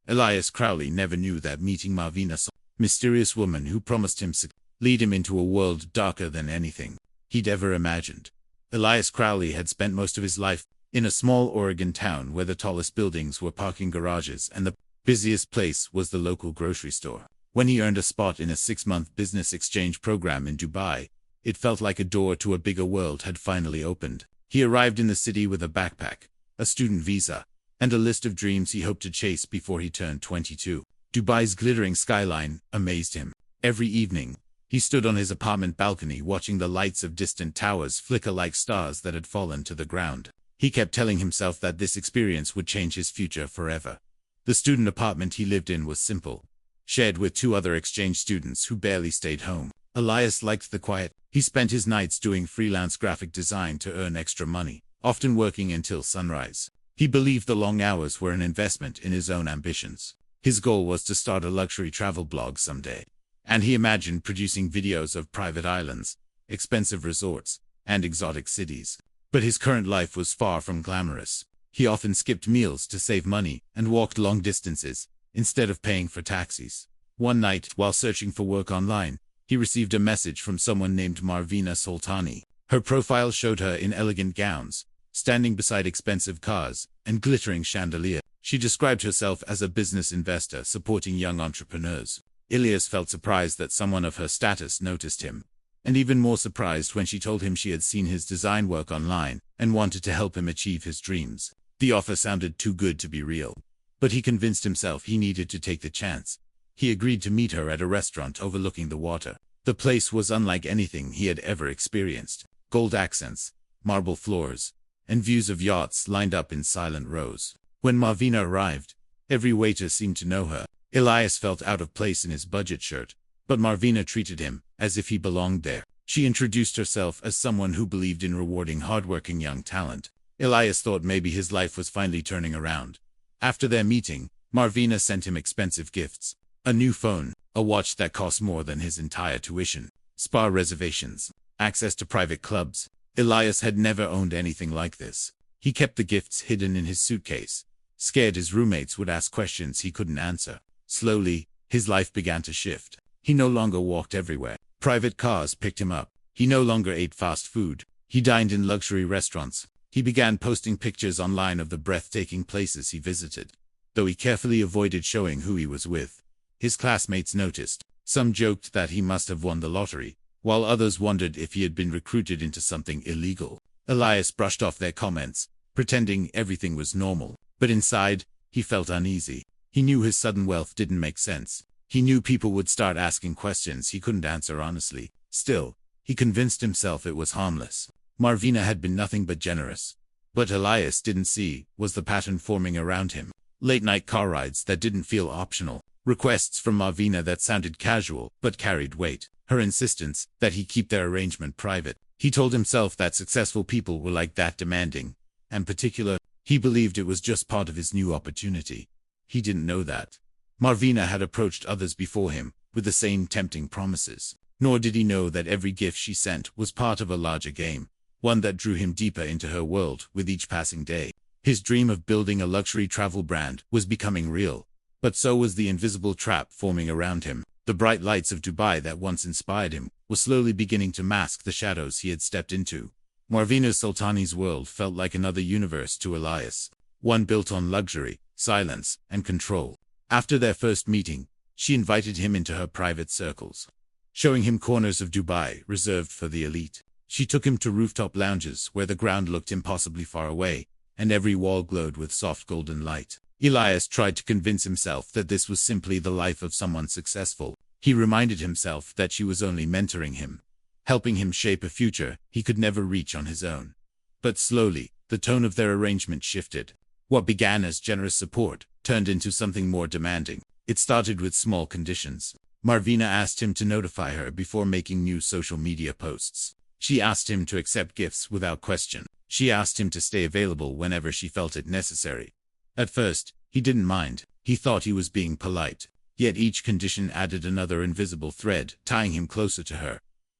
Elias Crowley never knew that meeting Malvina, mysterious woman who promised him lead him into a world darker than anything he'd ever imagined. Elias Crowley had spent most of his life in a small Oregon town where the tallest buildings were parking garages and the busiest place was the local grocery store. When he earned a spot in a 6-month business exchange program in Dubai, it felt like a door to a bigger world had finally opened. He arrived in the city with a backpack, a student visa, and a list of dreams he hoped to chase before he turned 22. Dubai's glittering skyline amazed him. Every evening, he stood on his apartment balcony watching the lights of distant towers flicker like stars that had fallen to the ground. He kept telling himself that this experience would change his future forever. The student apartment he lived in was simple, shared with 2 other exchange students who barely stayed home. Elias liked the quiet. He spent his nights doing freelance graphic design to earn extra money, often working until sunrise. He believed the long hours were an investment in his own ambitions. His goal was to start a luxury travel blog someday, and he imagined producing videos of private islands, expensive resorts, and exotic cities. But his current life was far from glamorous. He often skipped meals to save money and walked long distances instead of paying for taxis. One night, while searching for work online, he received a message from someone named Malvina Soltani. Her profile showed her in elegant gowns, standing beside expensive cars and glittering chandeliers. She described herself as a business investor supporting young entrepreneurs. Elias felt surprised that someone of her status noticed him, and even more surprised when she told him she had seen his design work online and wanted to help him achieve his dreams. The offer sounded too good to be real, but he convinced himself he needed to take the chance. He agreed to meet her at a restaurant overlooking the water. The place was unlike anything he had ever experienced. Gold accents, marble floors, and views of yachts lined up in silent rows. When Malvina arrived, every waiter seemed to know her. Elias felt out of place in his budget shirt, but Malvina treated him as if he belonged there. She introduced herself as someone who believed in rewarding hardworking young talent. Elias thought maybe his life was finally turning around. After their meeting, Malvina sent him expensive gifts. A new phone, a watch that cost more than his entire tuition, spa reservations, access to private clubs. Elias had never owned anything like this. He kept the gifts hidden in his suitcase, scared his roommates would ask questions he couldn't answer. Slowly, his life began to shift. He no longer walked everywhere. Private cars picked him up. He no longer ate fast food. He dined in luxury restaurants. He began posting pictures online of the breathtaking places he visited, though he carefully avoided showing who he was with. His classmates noticed. Some joked that he must have won the lottery, while others wondered if he had been recruited into something illegal. Elias brushed off their comments, pretending everything was normal. But inside, he felt uneasy. He knew his sudden wealth didn't make sense. He knew people would start asking questions he couldn't answer honestly. Still, he convinced himself it was harmless. Malvina had been nothing but generous. What Elias didn't see was the pattern forming around him. Late-night car rides that didn't feel optional. Requests from Malvina that sounded casual but carried weight. Her insistence that he keep their arrangement private. He told himself that successful people were like that, demanding. And particular, he believed it was just part of his new opportunity. He didn't know that Malvina had approached others before him with the same tempting promises. Nor did he know that every gift she sent was part of a larger game, one that drew him deeper into her world with each passing day. His dream of building a luxury travel brand was becoming real. But so was the invisible trap forming around him. The bright lights of Dubai that once inspired him were slowly beginning to mask the shadows he had stepped into. Malvina Soltani's world felt like another universe to Elias, one built on luxury, silence, and control. After their first meeting, she invited him into her private circles, showing him corners of Dubai reserved for the elite. She took him to rooftop lounges where the ground looked impossibly far away, and every wall glowed with soft golden light. Elias tried to convince himself that this was simply the life of someone successful. He reminded himself that she was only mentoring him, helping him shape a future he could never reach on his own. But slowly, the tone of their arrangement shifted. What began as generous support turned into something more demanding. It started with small conditions. Malvina asked him to notify her before making new social media posts. She asked him to accept gifts without question. She asked him to stay available whenever she felt it necessary. At first, he didn't mind. He thought he was being polite. Yet each condition added another invisible thread, tying him closer to her.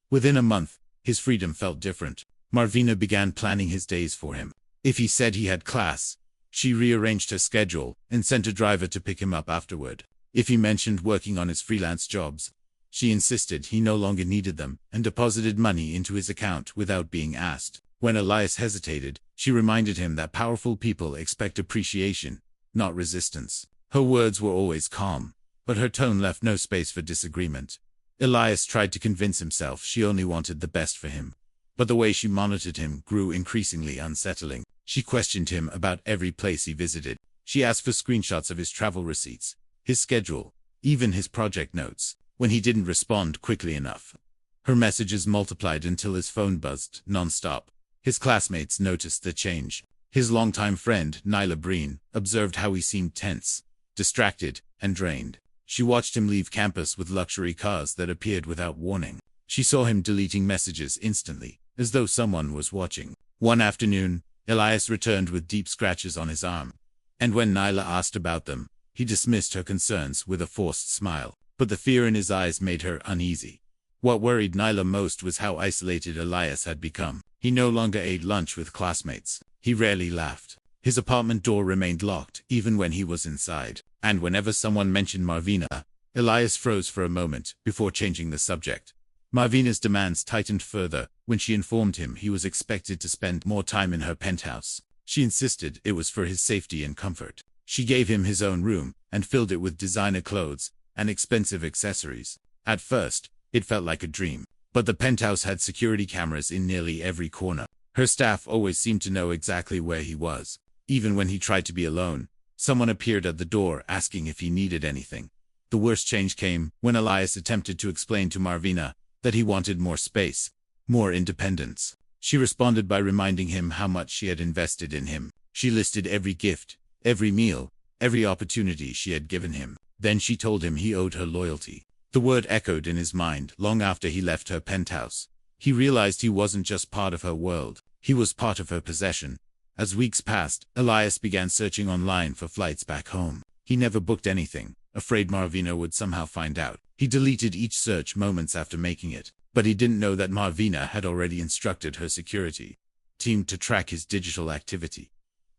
Within a month, his freedom felt different. Malvina began planning his days for him. If he said he had class, She rearranged her schedule and sent a driver to pick him up afterward. If he mentioned working on his freelance jobs, she insisted he no longer needed them and deposited money into his account without being asked. When Elias hesitated, she reminded him that powerful people expect appreciation, not resistance. Her words were always calm, but her tone left no space for disagreement. Elias tried to convince himself she only wanted the best for him, but the way she monitored him grew increasingly unsettling. She questioned him about every place he visited. She asked for screenshots of his travel receipts, his schedule, even his project notes. When he didn't respond quickly enough, her messages multiplied until his phone buzzed non-stop. His classmates noticed the change. His longtime friend, Liana Verin, observed how he seemed tense, distracted, and drained. She watched him leave campus with luxury cars that appeared without warning. She saw him deleting messages instantly, as though someone was watching. One afternoon, Elias returned with deep scratches on his arm, and when Nyla asked about them, he dismissed her concerns with a forced smile. But the fear in his eyes made her uneasy. What worried Nyla most was how isolated Elias had become. He no longer ate lunch with classmates. He rarely laughed. His apartment door remained locked even when he was inside. And whenever someone mentioned Marvina, Elias froze for a moment before changing the subject. Marvina's demands tightened further when she informed him he was expected to spend more time in her penthouse. She insisted it was for his safety and comfort. She gave him his own room and filled it with designer clothes and expensive accessories. At first, it felt like a dream, but the penthouse had security cameras in nearly every corner. Her staff always seemed to know exactly where he was. Even when he tried to be alone, someone appeared at the door asking if he needed anything. The worst change came when Elias attempted to explain to Marvina that he wanted more space, more independence. She responded by reminding him how much she had invested in him. She listed every gift, every meal, every opportunity she had given him. Then she told him he owed her loyalty. The word echoed in his mind long after he left her penthouse. He realized he wasn't just part of her world, he was part of her possession. As weeks passed, Elias began searching online for flights back home. He never booked anything, afraid Marvina would somehow find out. He deleted each search moments after making it, but he didn't know that Marvina had already instructed her security team to track his digital activity.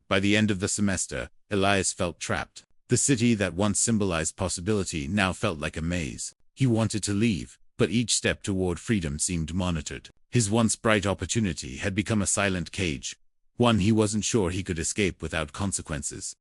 By the end of the semester, Elias felt trapped. The city that once symbolized possibility now felt like a maze. He wanted to leave, but each step toward freedom seemed monitored. His once bright opportunity had become a silent cage, one he wasn't sure he could escape without consequences.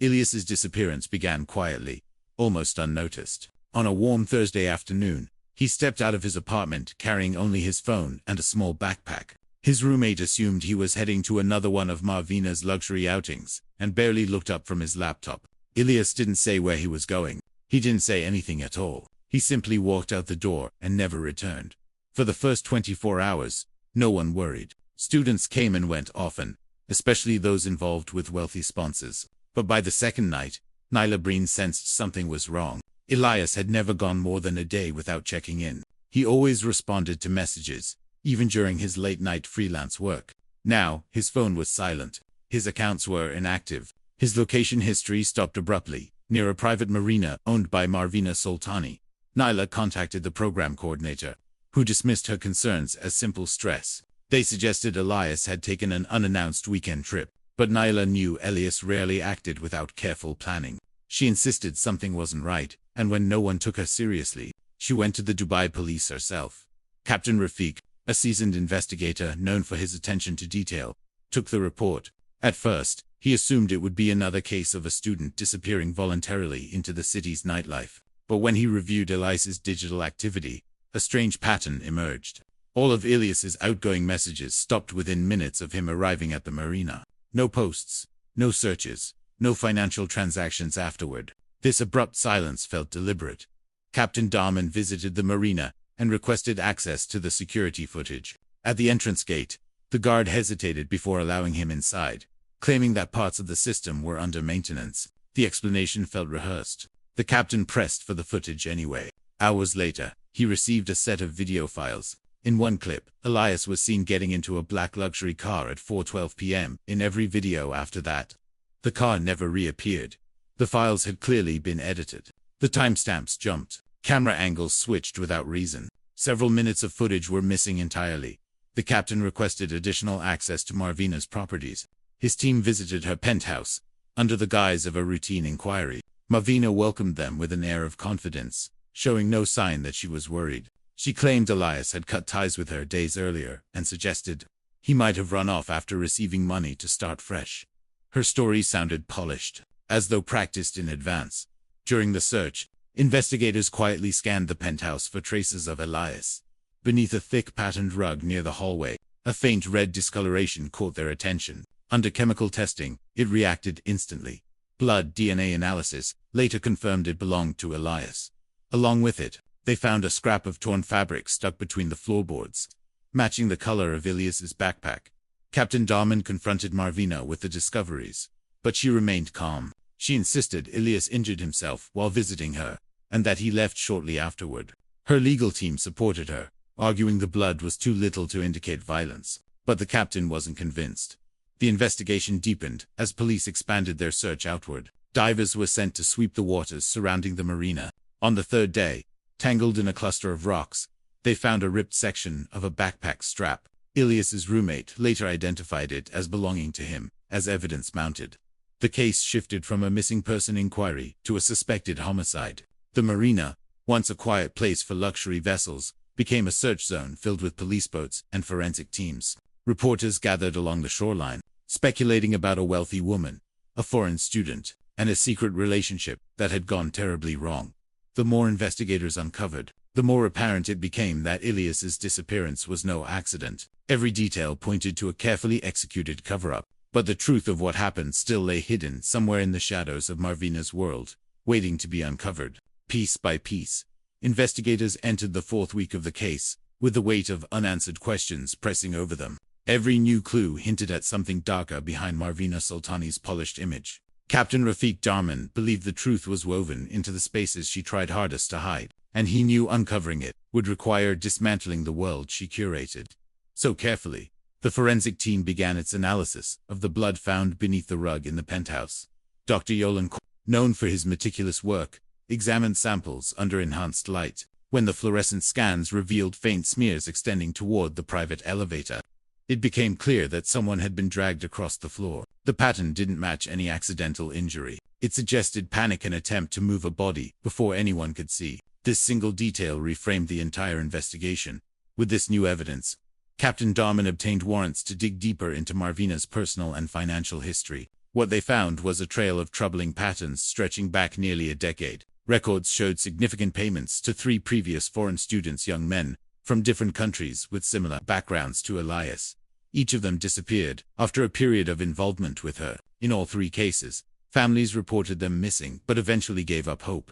Elias's disappearance began quietly, almost unnoticed. On a warm Thursday afternoon, he stepped out of his apartment carrying only his phone and a small backpack. His roommate assumed he was heading to another one of Marvina's luxury outings, and barely looked up from his laptop. Elias didn't say where he was going. He didn't say anything at all. He simply walked out the door and never returned. For the first 24 hours, no one worried. Students came and went often, especially those involved with wealthy sponsors. But by the second night, Liana Verin sensed something was wrong. Elias had never gone more than a day without checking in. He always responded to messages, even during his late-night freelance work. Now, his phone was silent. His accounts were inactive. His location history stopped abruptly, near a private marina owned by Marvina Soltani. Nyla contacted the program coordinator, who dismissed her concerns as simple stress. They suggested Elias had taken an unannounced weekend trip, but Nyla knew Elias rarely acted without careful planning. She insisted something wasn't right, and when no one took her seriously, she went to the Dubai police herself. Captain Rafiq, a seasoned investigator known for his attention to detail, took the report. At first, he assumed it would be another case of a student disappearing voluntarily into the city's nightlife. But when he reviewed Elias's digital activity, a strange pattern emerged. All of Elias's outgoing messages stopped within minutes of him arriving at the marina. No posts, no searches, no financial transactions afterward. This abrupt silence felt deliberate. Captain Darman visited the marina and requested access to the security footage. At the entrance gate, the guard hesitated before allowing him inside, claiming that parts of the system were under maintenance. The explanation felt rehearsed. The captain pressed for the footage anyway. Hours later, he received a set of video files. In one clip, Elias was seen getting into a black luxury car at 4:12 p.m. In every video after that, the car never reappeared. The files had clearly been edited. The timestamps jumped. Camera angles switched without reason. Several minutes of footage were missing entirely. The captain requested additional access to Marvina's properties. His team visited her penthouse, under the guise of a routine inquiry. Malvina welcomed them with an air of confidence, showing no sign that she was worried. She claimed Elias had cut ties with her days earlier and suggested he might have run off after receiving money to start fresh. Her story sounded polished, as though practiced in advance. During the search, investigators quietly scanned the penthouse for traces of Elias. Beneath a thick patterned rug near the hallway, a faint red discoloration caught their attention. Under chemical testing, it reacted instantly. Blood DNA analysis later confirmed it belonged to Elias. Along with it, they found a scrap of torn fabric stuck between the floorboards, matching the color of Elias's backpack. Captain Darman confronted Malvina with the discoveries, but she remained calm. She insisted Elias injured himself while visiting her, and that he left shortly afterward. Her legal team supported her, arguing the blood was too little to indicate violence, but the captain wasn't convinced. The investigation deepened as police expanded their search outward. Divers were sent to sweep the waters surrounding the marina. On the third day, tangled in a cluster of rocks, they found a ripped section of a backpack strap. Elias's roommate later identified it as belonging to him, as evidence mounted. The case shifted from a missing person inquiry to a suspected homicide. The marina, once a quiet place for luxury vessels, became a search zone filled with police boats and forensic teams. Reporters gathered along the shoreline, speculating about a wealthy woman, a foreign student, and a secret relationship that had gone terribly wrong. The more investigators uncovered, the more apparent it became that Elias's disappearance was no accident. Every detail pointed to a carefully executed cover-up, but the truth of what happened still lay hidden somewhere in the shadows of Malvina's world, waiting to be uncovered. Piece by piece, investigators entered the fourth week of the case, with the weight of unanswered questions pressing over them. Every new clue hinted at something darker behind Malvina Sultani's polished image. Captain Rafiq Darman believed the truth was woven into the spaces she tried hardest to hide, and he knew uncovering it would require dismantling the world she curated so carefully. The forensic team began its analysis of the blood found beneath the rug in the penthouse. Dr. Yolan, known for his meticulous work, examined samples under enhanced light. When the fluorescent scans revealed faint smears extending toward the private elevator, it became clear that someone had been dragged across the floor. The pattern didn't match any accidental injury. It suggested panic and attempt to move a body before anyone could see. This single detail reframed the entire investigation. With this new evidence, Captain Darman obtained warrants to dig deeper into Malvina's personal and financial history. What they found was a trail of troubling patterns stretching back nearly a decade. Records showed significant payments to 3 previous foreign students, young men from different countries with similar backgrounds to Elias. Each of them disappeared after a period of involvement with her. In all 3 cases, families reported them missing but eventually gave up hope,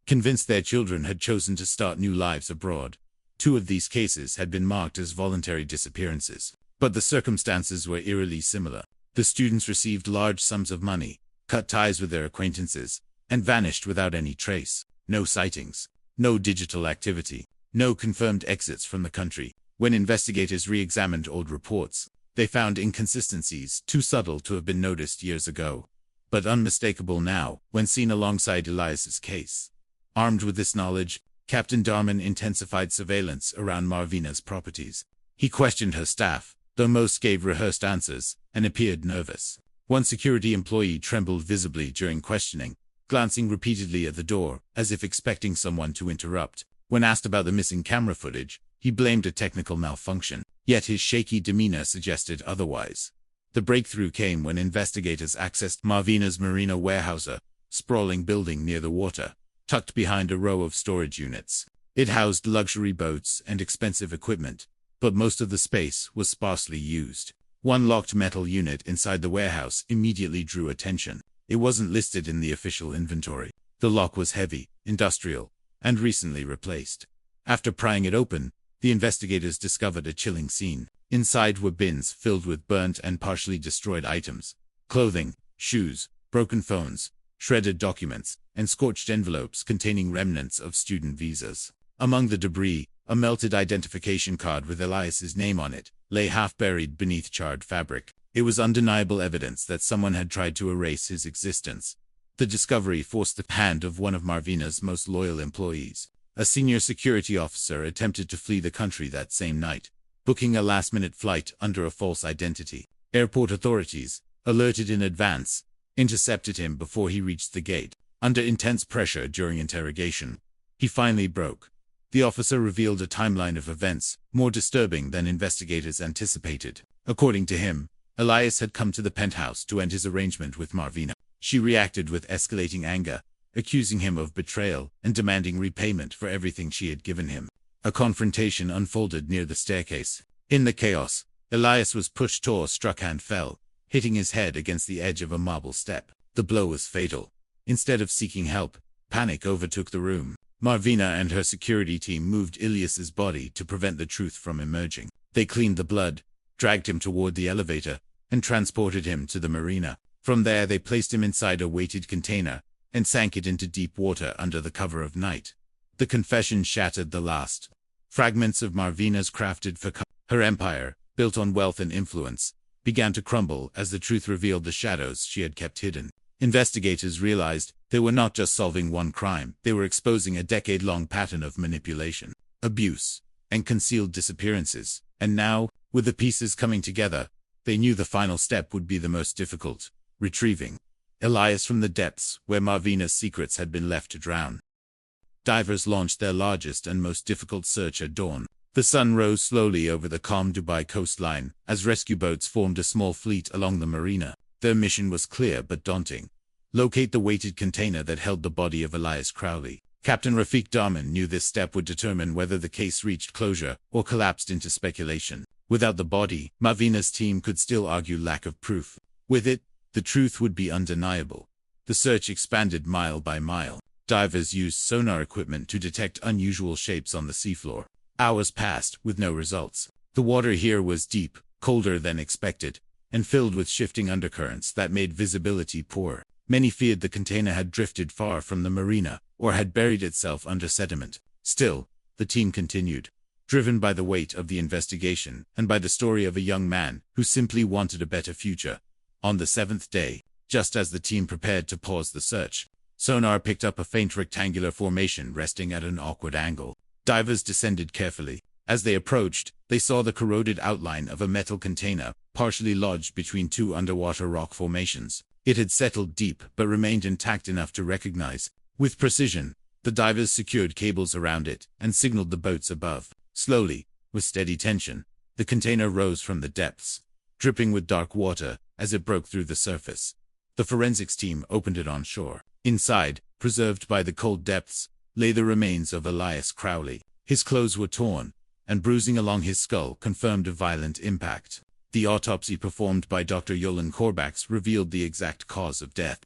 convinced their children had chosen to start new lives abroad. 2 of these cases had been marked as voluntary disappearances, but the circumstances were eerily similar. The students received large sums of money, cut ties with their acquaintances, and vanished without any trace. No sightings, no digital activity, no confirmed exits from the country. When investigators re-examined old reports, they found inconsistencies too subtle to have been noticed years ago, but unmistakable now when seen alongside Elias's case. Armed with this knowledge, Captain Darman intensified surveillance around Malvina's properties. He questioned her staff, though most gave rehearsed answers, and appeared nervous. One security employee trembled visibly during questioning, glancing repeatedly at the door, as if expecting someone to interrupt. When asked about the missing camera footage, he blamed a technical malfunction, yet his shaky demeanor suggested otherwise. The breakthrough came when investigators accessed Malvina's marina warehouse, a sprawling building near the water, tucked behind a row of storage units. It housed luxury boats and expensive equipment, but most of the space was sparsely used. One locked metal unit inside the warehouse immediately drew attention. It wasn't listed in the official inventory. The lock was heavy, industrial, and recently replaced. After prying it open, the investigators discovered a chilling scene. Inside were bins filled with burnt and partially destroyed items, clothing, shoes, broken phones, shredded documents, and scorched envelopes containing remnants of student visas. Among the debris, a melted identification card with Elias's name on it lay half-buried beneath charred fabric. It was undeniable evidence that someone had tried to erase his existence. The discovery forced the hand of one of Malvina's most loyal employees. A senior security officer attempted to flee the country that same night, booking a last-minute flight under a false identity. Airport authorities, alerted in advance, intercepted him before he reached the gate. Under intense pressure during interrogation, he finally broke. The officer revealed a timeline of events, more disturbing than investigators anticipated. According to him, Elias had come to the penthouse to end his arrangement with Marvina. She reacted with escalating anger, accusing him of betrayal and demanding repayment for everything she had given him. A confrontation unfolded near the staircase. In the chaos, Elias was pushed or struck and fell, hitting his head against the edge of a marble step. The blow was fatal. Instead of seeking help, panic overtook the room. Marvina and her security team moved Elias's body to prevent the truth from emerging. They cleaned the blood, dragged him toward the elevator, and transported him to the marina. From there they placed him inside a weighted container and sank it into deep water under the cover of night. The confession shattered the last fragments of Marvina's crafted for her empire, built on wealth and influence, began to crumble as the truth revealed the shadows she had kept hidden. Investigators realized they were not just solving one crime, they were exposing a decade-long pattern of manipulation, abuse, and concealed disappearances. And now, with the pieces coming together, they knew the final step would be the most difficult: retrieving Elias from the depths where Marvina's secrets had been left to drown. Divers launched their largest and most difficult search at dawn. The sun rose slowly over the calm Dubai coastline as rescue boats formed a small fleet along the marina. Their mission was clear but daunting: locate the weighted container that held the body of Elias Crowley. Captain Rafiq Darman knew this step would determine whether the case reached closure or collapsed into speculation. Without the body, Marvina's team could still argue lack of proof. With it, the truth would be undeniable. The search expanded mile by mile. Divers used sonar equipment to detect unusual shapes on the seafloor. Hours passed with no results. The water here was deep, colder than expected, and filled with shifting undercurrents that made visibility poor. Many feared the container had drifted far from the marina, or had buried itself under sediment. Still, the team continued, driven by the weight of the investigation and by the story of a young man who simply wanted a better future. On the seventh day, just as the team prepared to pause the search, sonar picked up a faint rectangular formation resting at an awkward angle. Divers descended carefully. As they approached, they saw the corroded outline of a metal container, partially lodged between two underwater rock formations. It had settled deep but remained intact enough to recognize. With precision, the divers secured cables around it and signaled the boats above. Slowly, with steady tension, the container rose from the depths, dripping with dark water as it broke through the surface. The forensics team opened it on shore. Inside, preserved by the cold depths, lay the remains of Elias Crowley. His clothes were torn, and bruising along his skull confirmed a violent impact. The autopsy performed by Dr. Yolan Korbaks revealed the exact cause of death: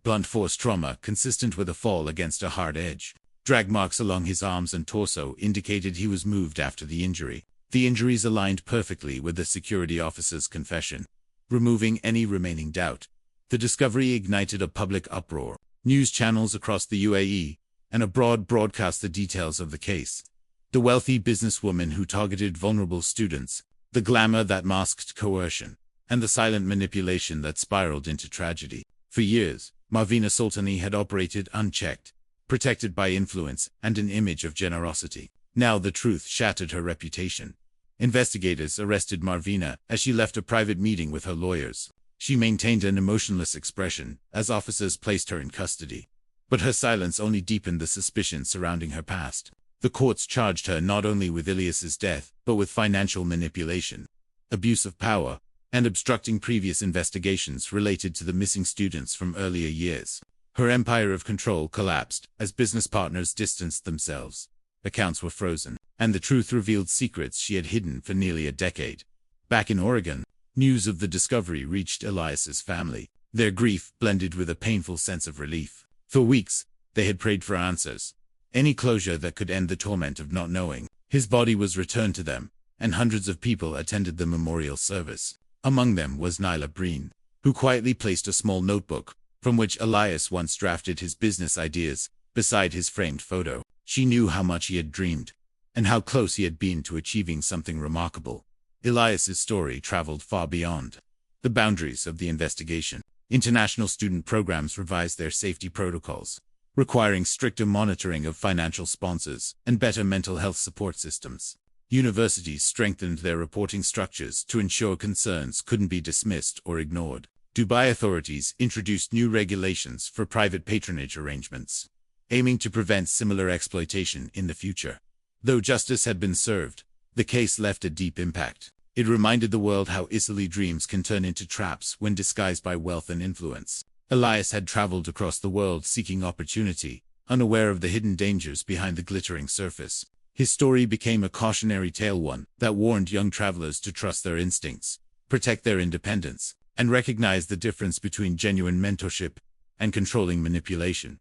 blunt force trauma consistent with a fall against a hard edge. Drag marks along his arms and torso indicated he was moved after the injury. The injuries aligned perfectly with the security officer's confession, removing any remaining doubt. The discovery ignited a public uproar. News channels across the UAE and abroad broadcast the details of the case. The wealthy businesswoman who targeted vulnerable students, the glamour that masked coercion, and the silent manipulation that spiraled into tragedy. For years, Marvina Sultani had operated unchecked, protected by influence and an image of generosity. Now the truth shattered her reputation. Investigators arrested Marvina as she left a private meeting with her lawyers. She maintained an emotionless expression as officers placed her in custody. But her silence only deepened the suspicion surrounding her past. The courts charged her not only with Elias's death, but with financial manipulation, abuse of power, and obstructing previous investigations related to the missing students from earlier years. Her empire of control collapsed as business partners distanced themselves. Accounts were frozen, and the truth revealed secrets she had hidden for nearly a decade. Back in Oregon, news of the discovery reached Elias's family. Their grief blended with a painful sense of relief. For weeks, they had prayed for answers, any closure that could end the torment of not knowing. His body was returned to them, and hundreds of people attended the memorial service. Among them was Nyla Breen, who quietly placed a small notebook, from which Elias once drafted his business ideas, beside his framed photo. She knew how much he had dreamed, and how close he had been to achieving something remarkable. Elias's story traveled far beyond the boundaries of the investigation. International student programs revised their safety protocols, requiring stricter monitoring of financial sponsors and better mental health support systems. Universities strengthened their reporting structures to ensure concerns couldn't be dismissed or ignored. Dubai authorities introduced new regulations for private patronage arrangements, aiming to prevent similar exploitation in the future. Though justice had been served, the case left a deep impact. It reminded the world how easily dreams can turn into traps when disguised by wealth and influence. Elias had traveled across the world seeking opportunity, unaware of the hidden dangers behind the glittering surface. His story became a cautionary tale, one that warned young travelers to trust their instincts, protect their independence, and recognize the difference between genuine mentorship and controlling manipulation.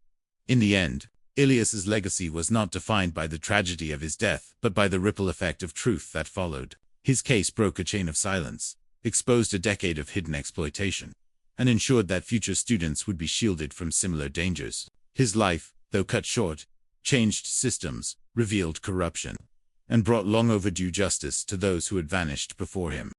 In the end, Elias's legacy was not defined by the tragedy of his death, but by the ripple effect of truth that followed. His case broke a chain of silence, exposed a decade of hidden exploitation, and ensured that future students would be shielded from similar dangers. His life, though cut short, changed systems, revealed corruption, and brought long overdue justice to those who had vanished before him.